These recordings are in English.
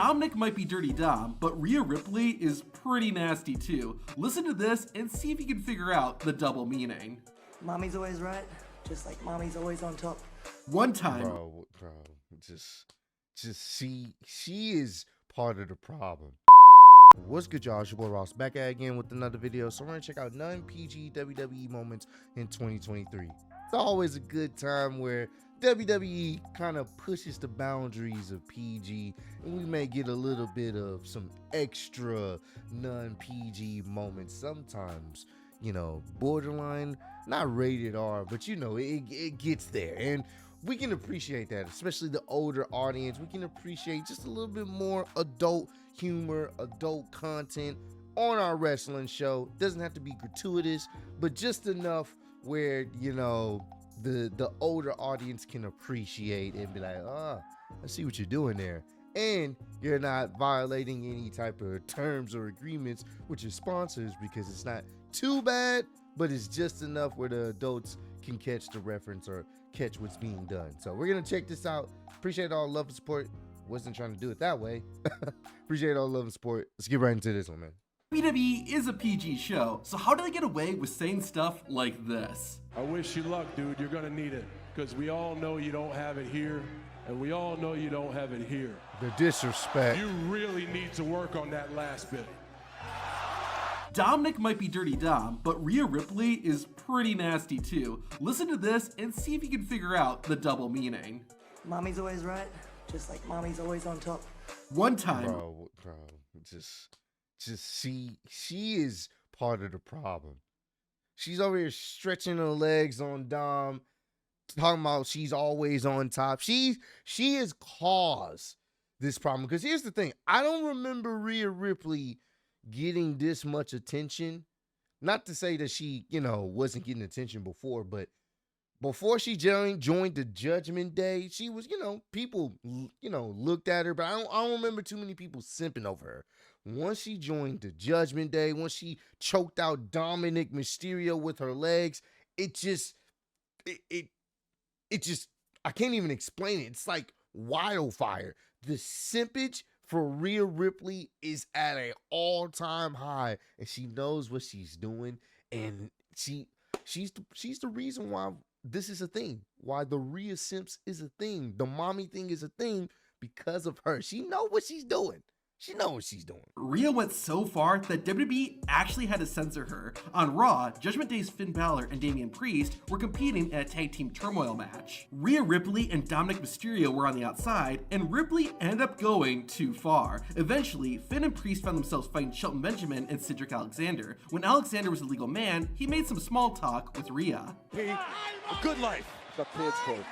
Dominic might be Dirty Dom, but Rhea Ripley is pretty nasty too. Listen to this and see if you can figure out the double meaning. Mommy's always right, just like mommy's always on top. One time, bro, just she is part of the problem. What's good, y'all? It's your boy Ross back at again with another video. So we're gonna check out non-PG WWE moments in 2023. It's always a good time where WWE kind of pushes the boundaries of PG, and we may get a little bit of some extra non-PG moments. Sometimes, you know, borderline, not rated R, but you know, it gets there, and we can appreciate that, especially the older audience. We can appreciate just a little bit more adult humor, adult content on our wrestling show. Doesn't have to be gratuitous, but just enough where, you know, the older audience can appreciate and be like, I see what you're doing there. And you're not violating any type of terms or agreements with your sponsors, because it's not too bad, but it's just enough where the adults can catch the reference or catch what's being done. So we're gonna check this out. Appreciate all the love and support. Wasn't trying to do it that way. Appreciate all the love and support. Let's get right into this one, man. WWE is a PG show, so how do they get away with saying stuff like this? I wish you luck, dude. You're gonna need it, because we all know you don't have it here, and we all know you don't have it here. The disrespect. You really need to work on that last bit. Dominic might be Dirty Dom, but Rhea Ripley is pretty nasty too. Listen to this and see if you can figure out the double meaning. Mommy's always right, just like mommy's always on top. One time, bro, just she is part of the problem. She's over here stretching her legs on Dom, talking about she's always on top. She has caused this problem, because here's the thing. I don't remember Rhea Ripley getting this much attention. Not to say that she, you know, wasn't getting attention before, but before she joined the Judgment Day, she was, you know, people, you know, looked at her, but I don't remember too many people simping over her. Once she joined the Judgment Day, once she choked out Dominic Mysterio with her legs, it just, I can't even explain it. It's like wildfire. The simpage for Rhea Ripley is at an all-time high, and she knows what she's doing, and she's the reason why this is a thing, why the Rhea Simps is a thing, the mommy thing is a thing, because of her. She know what she's doing. She knows what she's doing. Rhea went so far that WWE actually had to censor her. On Raw, Judgment Day's Finn Balor and Damian Priest were competing in a tag team turmoil match. Rhea Ripley and Dominic Mysterio were on the outside, and Ripley ended up going too far. Eventually, Finn and Priest found themselves fighting Shelton Benjamin and Cedric Alexander. When Alexander was a legal man, he made some small talk with Rhea. Hey, a good life. The kids quote.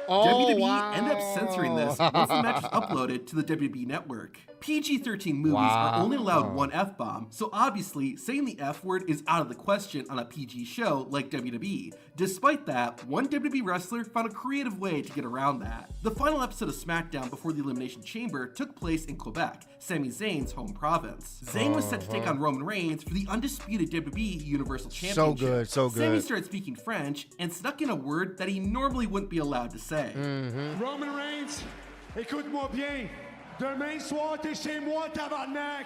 WWE ended up censoring this once the match was uploaded to the WWE network. PG-13 movies are only allowed one F-bomb, so obviously saying the F word is out of the question on a PG show like WWE. Despite that, one WWE wrestler found a creative way to get around that. The final episode of SmackDown before the Elimination Chamber took place in Quebec, Sami Zayn's home province. Zayn was set to take on Roman Reigns for the undisputed WWE Universal Championship. So good. Sami started speaking French and snuck in a word that he normally wouldn't be allowed to say. Roman Reigns, écoute-moi bien. Demain soir, t'es chez moi, tabarnak.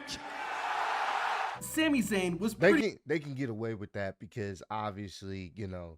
Sami Zayn was They can get away with that because obviously, you know,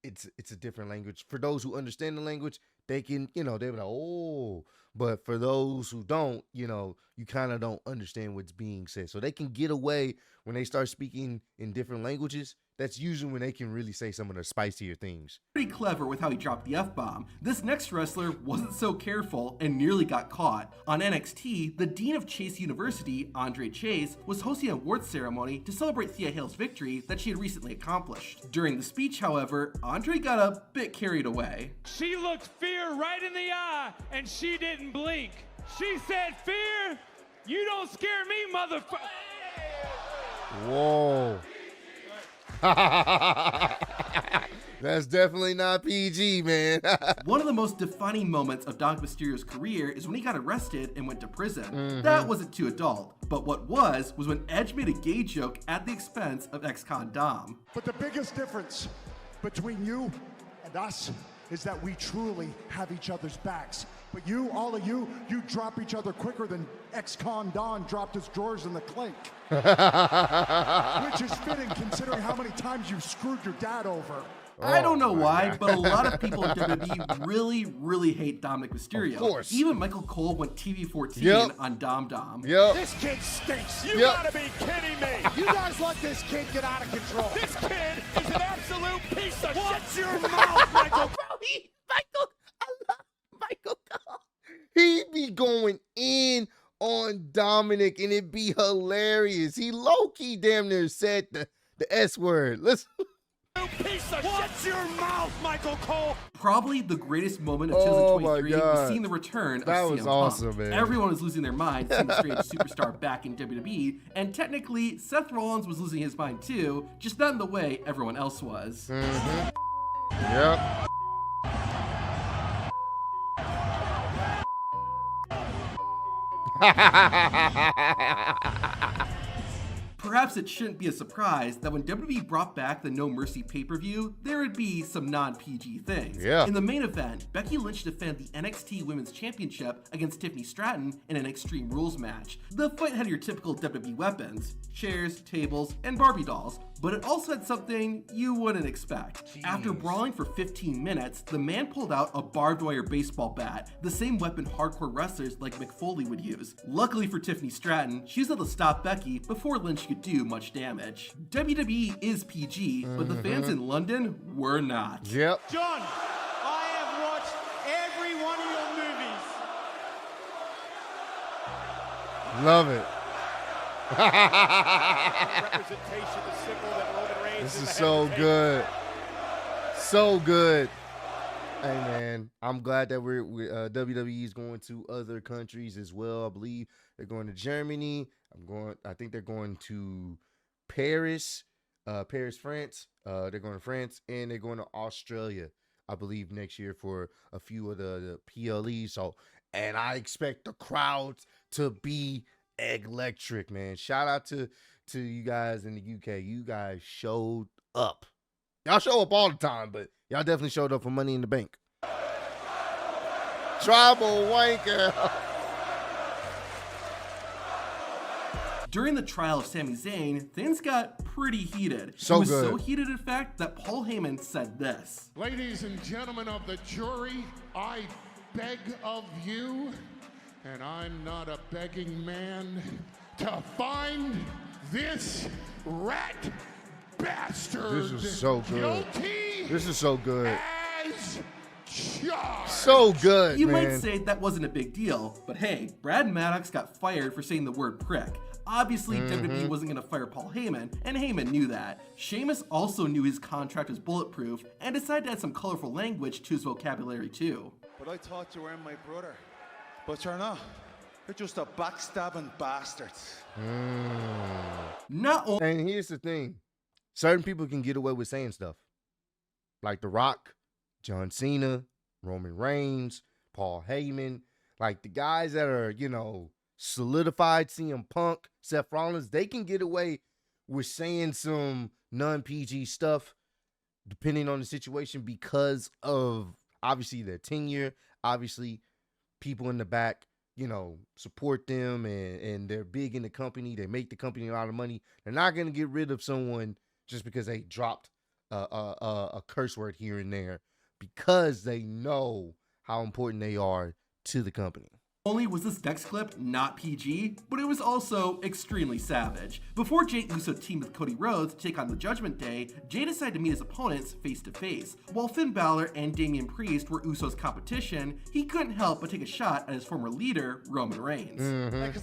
it's a different language. For those who understand the language, they can, you know, they're like, oh. But for those who don't, you know, you kind of don't understand what's being said. So they can get away when they start speaking in different languages. That's usually when they can really say some of the spicier things. Pretty clever with how he dropped the F-bomb. This next wrestler wasn't so careful and nearly got caught. On NXT, the Dean of Chase University, Andre Chase, was hosting an awards ceremony to celebrate Thea Hale's victory that she had recently accomplished. During the speech, however, Andre got a bit carried away. She looked fear right in the eye and she didn't blink. She said, "Fear, you don't scare me, motherfucker." Whoa. That's definitely not PG, man. One of the most defining moments of Dominic Mysterio's career is when he got arrested and went to prison. That wasn't too adult, but what was when Edge made a gay joke at the expense of ex-con Dom. But the biggest difference between you and us is that we truly have each other's backs. But you, all of you, you drop each other quicker than ex-con Don dropped his drawers in the clink. Which is fitting considering how many times you've screwed your dad over. I don't know why, but a lot of people in WWE really hate Dominic Mysterio. Of course. Even Michael Cole went TV14 on Dom Dom. This kid stinks. You gotta be kidding me. You guys let this kid get out of control. This kid is an absolute piece of shit. Watch your mouth, Michael. I love Michael Cole. He be going in on Dominic, and it be hilarious. He low-key damn near said the S word. Listen. Watch your mouth, Michael Cole. Probably the greatest moment of 2023 was seeing the return of CM was Punk. awesome, man. Everyone was losing their mind seeing the strange superstar back in WWE, and technically Seth Rollins was losing his mind too, just not in the way everyone else was. Yep. Perhaps it shouldn't be a surprise that when WWE brought back the No Mercy pay-per-view, there would be some non-PG things. Yeah. In the main event, Becky Lynch defended the NXT Women's Championship against Tiffany Stratton in an Extreme Rules match. The fight had your typical WWE weapons, chairs, tables, and Barbie dolls, but it also had something you wouldn't expect. Jeez. After brawling for 15 minutes, the man pulled out a barbed wire baseball bat, the same weapon hardcore wrestlers like Mick Foley would use. Luckily for Tiffany Stratton, she was able to stop Becky before Lynch could do much damage. WWE is PG, but the fans in London were not. Yep. John, I have watched every one of your movies. Love it. Representation, the symbol that Roman Reigns This in is the so head good. So good. Hey man, I'm glad that WWE is going to other countries as well. I believe they're going to Germany. I think they're going to Paris, France. They're going to France, and they're going to Australia, I believe, next year for a few of the PLEs. So, and I expect the crowds to be electric, man. Shout out to you guys in the UK. You guys showed up. Y'all show up all the time, but y'all definitely showed up for Money in the Bank. Tribal wanker. During the trial of Sami Zayn, things got pretty heated. It was so heated, in fact, that Paul Heyman said this. Ladies and gentlemen of the jury, I beg of you, and I'm not a begging man, to find this rat bastard. This is so good. Guilty. This is so good. As charged. So good, You man. might say that wasn't a big deal, but hey, Brad Maddox got fired for saying the word prick. Obviously, WWE wasn't going to fire Paul Heyman, and Heyman knew that. Sheamus also knew his contract was bulletproof and decided to add some colorful language to his vocabulary too. But I thought you were my brother. But you're not. You're just a backstabbing bastard. Not only And here's the thing. Certain people can get away with saying stuff. Like The Rock, John Cena, Roman Reigns, Paul Heyman. Like the guys that are, solidified, CM Punk, Seth Rollins, they can get away with saying some non-PG stuff depending on the situation because of obviously their tenure, obviously people in the back, support them and they're big in the company. They make the company a lot of money. They're not going to get rid of someone just because they dropped a curse word here and there because they know how important they are to the company. only was this next clip not PG, but it was also extremely savage. Before Jey Uso teamed with Cody Rhodes to take on the Judgment Day, Jey decided to meet his opponents face to face. While Finn Balor and Damian Priest were Uso's competition, he couldn't help but take a shot at his former leader, Roman Reigns.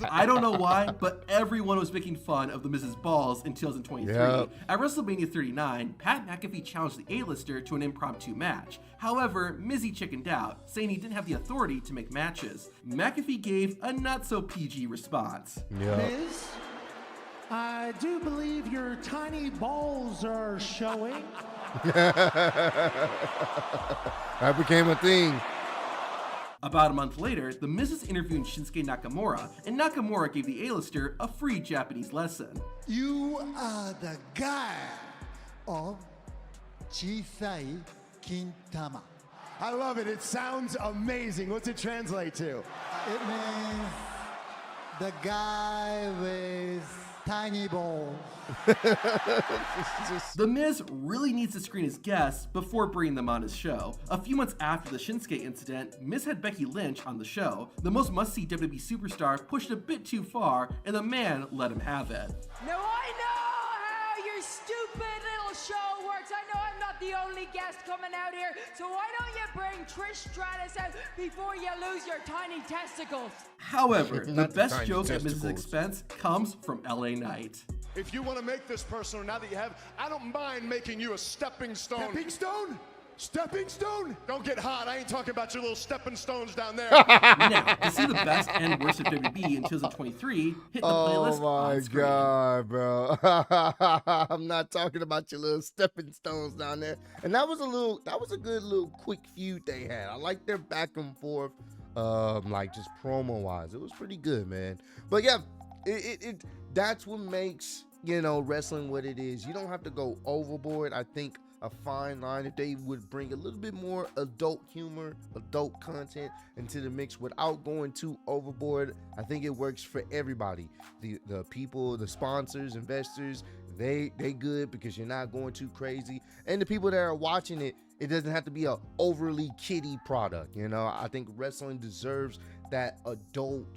I don't know why, but everyone was making fun of the Miz's balls in 2023. At WrestleMania 39, Pat McAfee challenged the A-lister to an impromptu match. However, Mizzy chickened out, saying he didn't have the authority to make matches. McAfee gave a not-so-PG response. Miz, I do believe your tiny balls are showing. That became a thing. About a month later, The Miz was interviewing Shinsuke Nakamura, and Nakamura gave the A-lister a free Japanese lesson. You are the guy of Chisai Kintama. I love it. It sounds amazing. What's it translate to? It means the guy with tiny balls. The Miz really needs to screen his guests before bringing them on his show. A few months after the Shinsuke incident, Miz had Becky Lynch on the show. The most must-see WWE superstar pushed a bit too far, and the man let him have it. Now I know how your stupid little show works. I know I'm not the only guest coming out here, so why don't you bring Trish Stratus out before you lose your tiny testicles? However, the Not the best tiny joke at Miz's testicles. expense comes from LA Knight. If you want to make this personal, now that you have, I don't mind making you a stepping stone. Stepping stone? Stepping stone? Don't get hot. I ain't talking about your little stepping stones down there. Now, to see the best and worst of WB in 2023, hit the playlist Oh my on screen. God, bro. I'm not talking about your little stepping stones down there. And that was a good little quick feud they had. I like their back and forth, like just promo wise. It was pretty good, man. But yeah, that's what makes, wrestling what it is. You don't have to go overboard. I think a fine line if they would bring a little bit more adult humor, adult content into the mix without going too overboard. I think it works for everybody. The people, the sponsors, investors, they good because you're not going too crazy. And the people that are watching it, it doesn't have to be a overly kiddie product. I think wrestling deserves that adult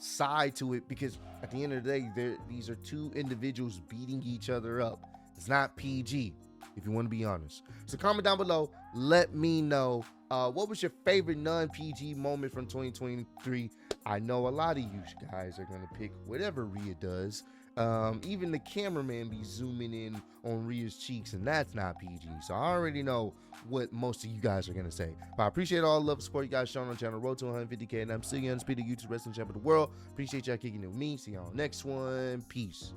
side to it because at the end of the day, these are two individuals beating each other up. It's not PG, if you want to be honest. So comment down below, let me know what was your favorite non-PG moment from 2023. I know a lot of you guys are gonna pick whatever Ria does. Even the cameraman be zooming in on Ria's cheeks, and that's not PG. So I already know what most of you guys are gonna say. But I appreciate all the love and support you guys showing on the channel. Road to 150K, and I'm still the undisputed YouTube wrestling champion of the world. Appreciate y'all kicking it with me. See y'all next one. Peace.